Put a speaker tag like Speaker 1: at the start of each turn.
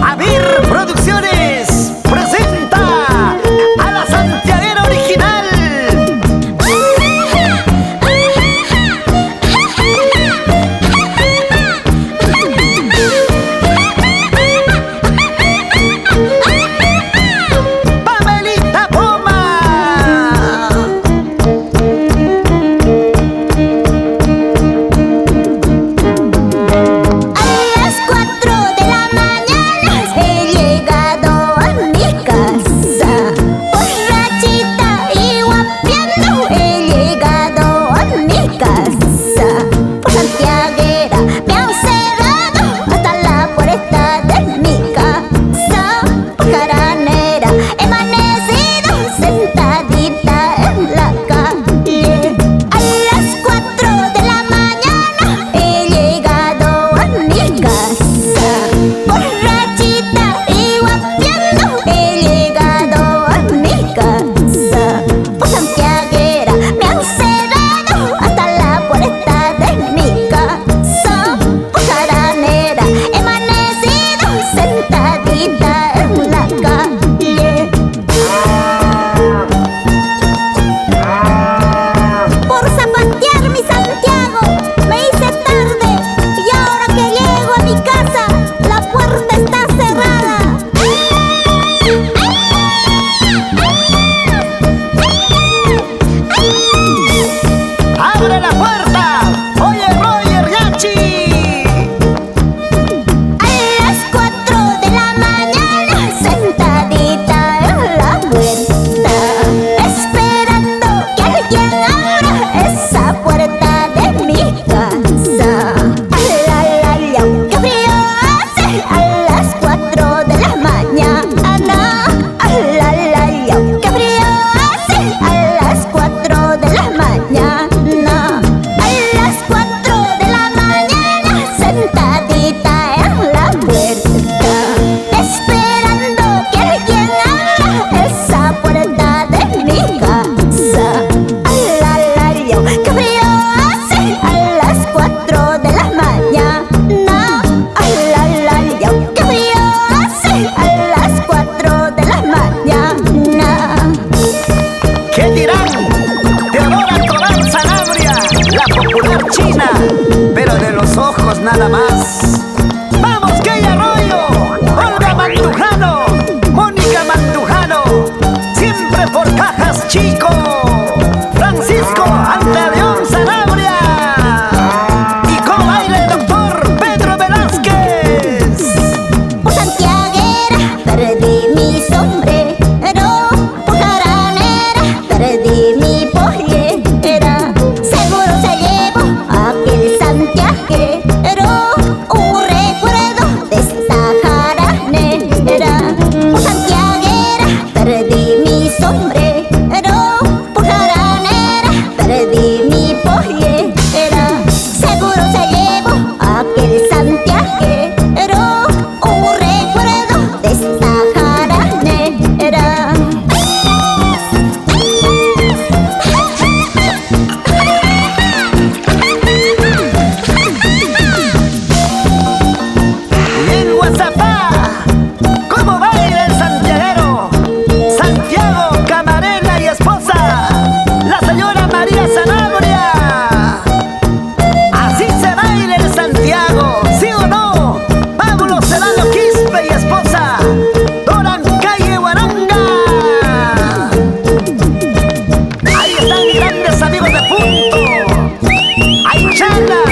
Speaker 1: Avir Producciones presenta a la santiaguera original. Pamelita Poma. ¡Abre la puerta! ¡Oye, Roger Yachi!
Speaker 2: A las 4 de la mañana, sentadita en la puerta, esperando que alguien abra esa puerta de mi casa. ¡Ay, qué frío hace a las 4 de la mañana! ¡Ay, qué frío hace a las 4 de la mañana! Sentadita en la puerta, esperando que alguien abra esa puerta de mi casa. ¡Ay, qué frío hace a las 4 de la mañana! ¡Ay, qué frío hace a las 4 de la mañana!
Speaker 1: ¿Qué dirán? Teodora Toral Sanabria, la popular china, pero de los ojos nada más. ¡Vamos, Key Arroyo! ¡Olga Mandujano! ¡Mónica Mandujano! ¡Siempre por Cajas Chico! ¡Francisco Anteleón Sanabria! ¡Y cómo baila el doctor Pedro Velázquez!
Speaker 2: Por santiaguera perdí mi sombrero, por jaranera perdí mi pollera. Seguro se llevó aquel santiaguero un recuerdo de esta jaranera. Por santiaguera perdí mi sombrero, por jaranera perdí mi pollera. Seguro se llevó aquel santiaguero un recuerdo de esta jaranera.
Speaker 1: Y en WhatsApp, ¿cómo baila el santiaguero? Santiago Camarena y esposa, la señora María Sanabria. Así se baila el Santiago, ¿sí o no? Pablo Serrano Quispe y esposa, Doran Calle Guaranga. Ahí están grandes amigos de Punto. ¡Ay, Chana!